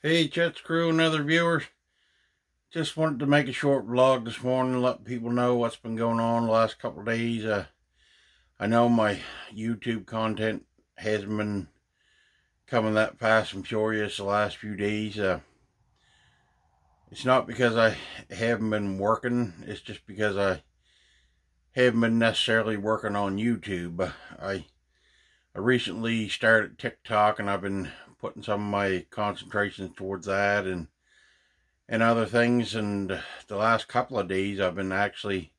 Hey, Chet's crew and other viewers. Just wanted to make a short vlog this morning, let people know what's been going on the last couple of days. I know my YouTube content hasn't been coming that fast and furious the last few days. It's not because I haven't been working, it's just because I haven't been necessarily working on YouTube. I recently started TikTok and I've been putting some of my concentrations towards that and other things, and the last couple of days I've been actually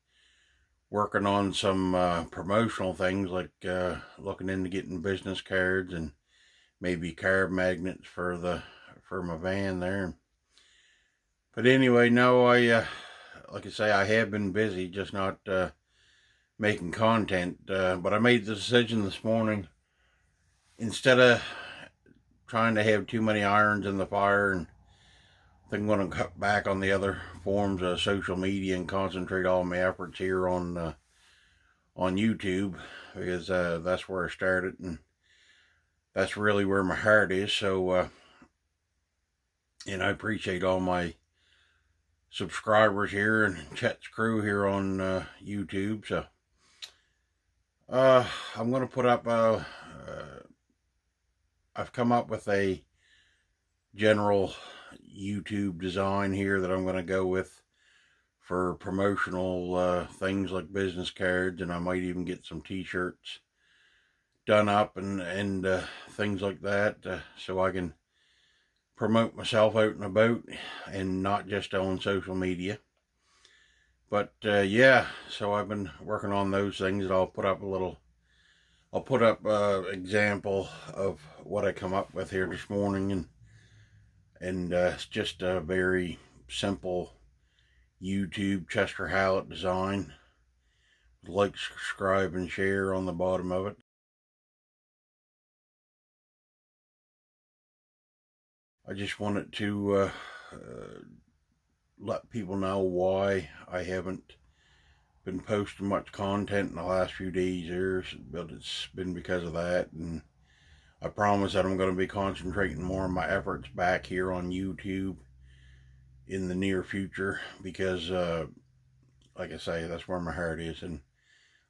working on some promotional things, like looking into getting business cards and maybe card magnets for my van there. But anyway, no, I like I say, I have been busy, just not making content. But I made the decision this morning, instead of trying to have too many irons in the fire, and I think I'm going to cut back on the other forms of social media and concentrate all my efforts here on YouTube, because that's where I started and that's really where my heart is. So, and I appreciate all my subscribers here and Chet's crew here on YouTube. So, I'm going to put up. I've come up with a general YouTube design here that I'm going to go with for promotional things like business cards, and I might even get some t-shirts done up and things like that, so I can promote myself out and about and not just on social media. But yeah, so I've been working on those things, and I'll put up example of what I come up with here this morning, and it's just a very simple YouTube Chester Hallett design. Like, subscribe, and share on the bottom of it. I just wanted to let people know why I haven't been posting much content in the last few days here, but it's been because of that. And I promise that I'm going to be concentrating more of my efforts back here on YouTube in the near future, because like I say, that's where my heart is, and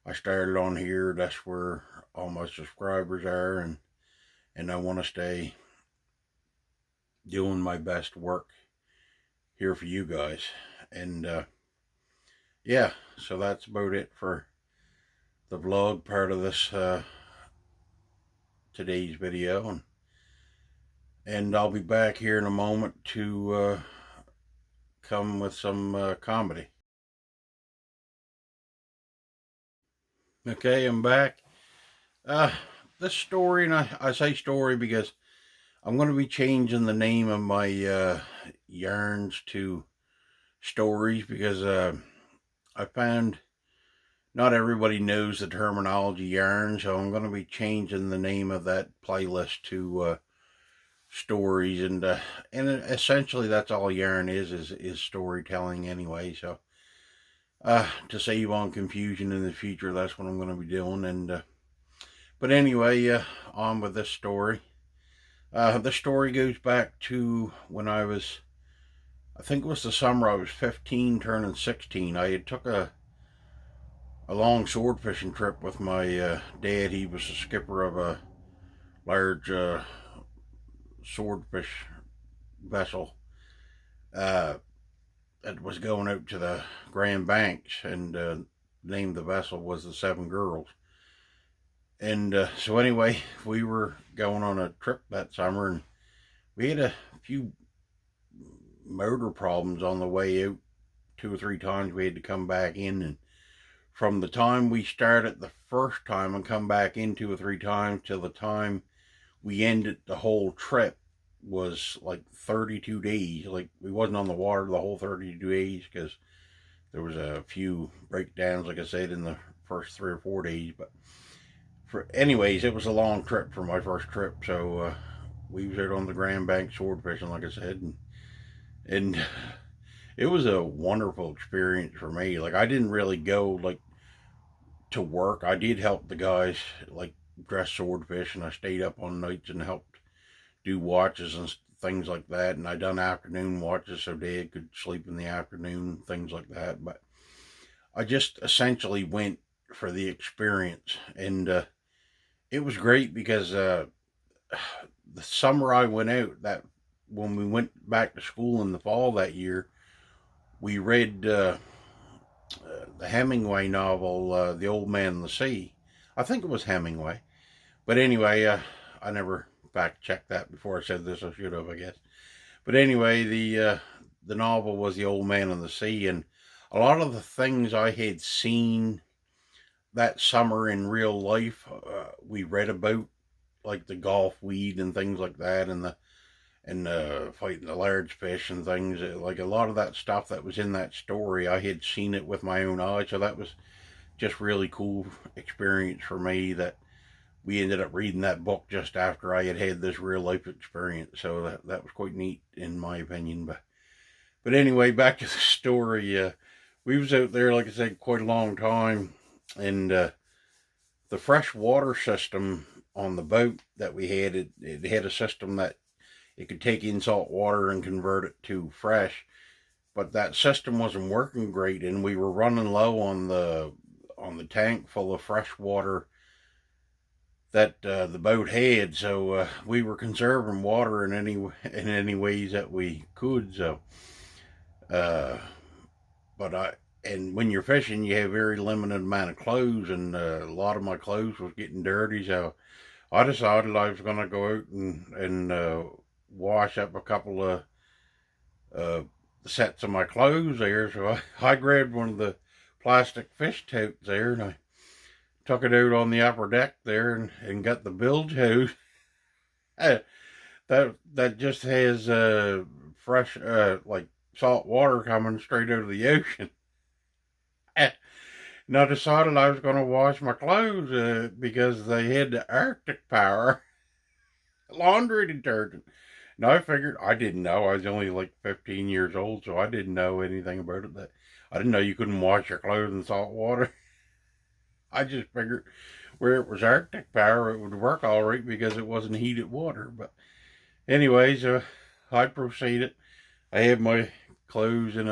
I started on here. That's where all my subscribers are, and I want to stay doing my best work here for you guys. And yeah, so that's about it for the vlog part of this today's video, and I'll be back here in a moment to come with some comedy. Okay, I'm back. This story, and I say story because I'm going to be changing the name of my yarns to stories, because I found not everybody knows the terminology yarn, so I'm going to be changing the name of that playlist to stories, and essentially that's all yarn is storytelling anyway. So to save on confusion in the future, that's what I'm going to be doing. And but anyway, on with this story. The story goes back to when I think it was the summer I was 15, turning 16. I had took a long sword fishing trip with my dad. He was the skipper of a large swordfish vessel that was going out to the Grand Banks, and the name of the vessel was the Seven Girls. And so anyway, we were going on a trip that summer, and we had a few motor problems on the way out. 2 or 3 times we had to come back in, and from the time we started the first time and come back in 2 or 3 times till the time we ended the whole trip was like 32 days. Like, we wasn't on the water the whole 32 days because there was a few breakdowns, like I said, in the first 3 or 4 days. But anyways, it was a long trip for my first trip. So we was out on the Grand Bank sword fishing, like I said, and it was a wonderful experience for me. Like, I didn't really go like to work. I did help the guys like dress swordfish, and I stayed up on nights and helped do watches and things like that. And I done afternoon watches so Dad could sleep in the afternoon, things like that. But I just essentially went for the experience. And it was great because the summer I went out, that when we went back to school in the fall that year, we read the Hemingway novel, The Old Man and the Sea. I think it was Hemingway. But anyway, I never fact checked that before I said this. I should have, I guess. But anyway, the novel was The Old Man and the Sea, and a lot of the things I had seen that summer in real life, we read about, like the Gulf weed and things like that, and fighting the large fish and things. Like a lot of that stuff that was in that story, I had seen it with my own eyes, so that was just really cool experience for me. That we ended up reading that book just after I had had this real life experience, so that was quite neat in my opinion. But anyway, back to the story. We was out there, like I said, quite a long time, and the fresh water system on the boat that we had, it had a system that it could take in salt water and convert it to fresh, but that system wasn't working great, and we were running low on the tank full of fresh water that the boat had. So we were conserving water in any ways that we could. So, and when you're fishing, you have very limited amount of clothes, and a lot of my clothes was getting dirty. So I decided I was going to go out and wash up a couple of sets of my clothes there. So I grabbed one of the plastic fish totes there, and I took it out on the upper deck there and got the bilge hose. that just has fresh like salt water coming straight out of the ocean. And I decided I was going to wash my clothes because they had the Arctic Power laundry detergent. And I figured, I didn't know, I was only like 15 years old, so I didn't know anything about it. That I didn't know you couldn't wash your clothes in salt water. I just figured where it was Arctic Power, it would work all right because it wasn't heated water. But anyways, I proceeded. I had my clothes in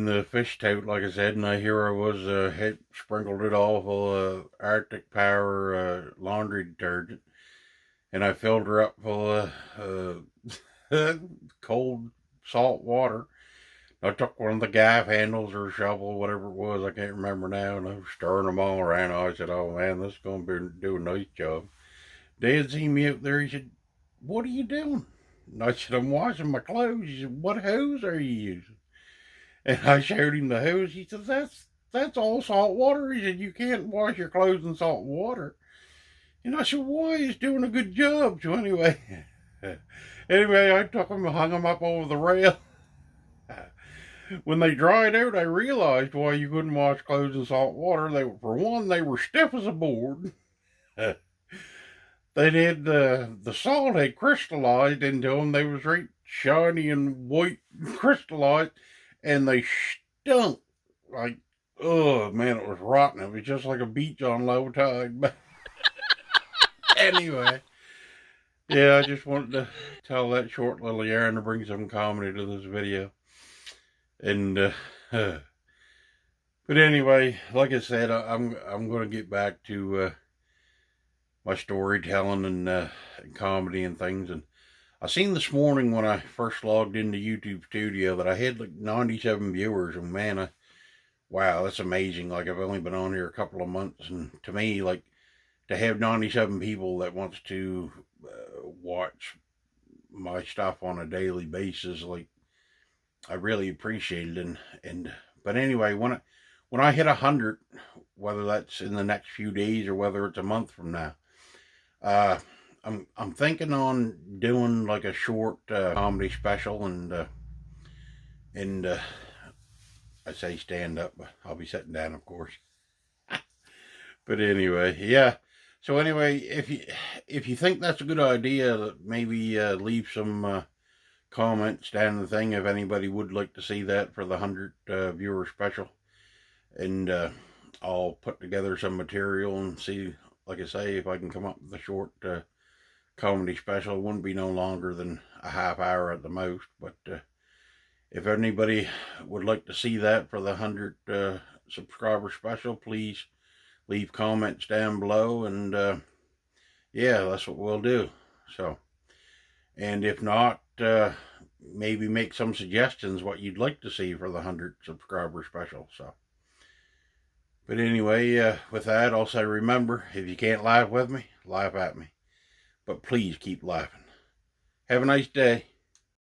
the fish tote, like I said, and here I was, had sprinkled it all full of Arctic Power laundry detergent, and I filled her up full of cold salt water. I took one of the gaff handles or shovel, whatever it was, I can't remember now, and I was stirring them all around. I said, oh man, this is going to do a nice job. Dad seen me out there, he said, what are you doing? And I said, I'm washing my clothes. He said, what hose are you using? And I showed him the hose. He said, that's all salt water. He said, you can't wash your clothes in salt water. And I said, why? He's doing a good job. So anyway, I took them and hung them up over the rail. When they dried out, I realized why you couldn't wash clothes in salt water. For one, they were stiff as a board. They had the salt had crystallized into them. They was right shiny and white, crystallized, and they stunk like, oh man, it was rotten. It was just like a beach on low tide. But anyway, yeah, I just wanted to tell that short little yarn to bring some comedy to this video. And but anyway, like I said, I'm going to get back to my storytelling and comedy and things. And I seen this morning when I first logged into YouTube Studio that I had like 97 viewers, and man, wow, that's amazing. Like, I've only been on here a couple of months, and to me, like, to have 97 people that wants to watch my stuff on a daily basis, like, I really appreciate it. But anyway, when I hit 100, whether that's in the next few days or whether it's a month from now, I'm thinking on doing like a short comedy special, and I say stand up, but I'll be sitting down, of course. But anyway, yeah. So anyway, if you think that's a good idea, maybe leave some comments down the thing if anybody would like to see that for the 100 viewer special. And I'll put together some material and see, like I say, if I can come up with a short comedy special. It wouldn't be no longer than a half hour at the most. But if anybody would like to see that for the 100 subscriber special, please leave comments down below, and yeah, that's what we'll do. So, and if not, maybe make some suggestions what you'd like to see for the 100 subscriber special. So, but anyway, with that, I'll say, remember, if you can't laugh with me, laugh at me. But please keep laughing. Have a nice day.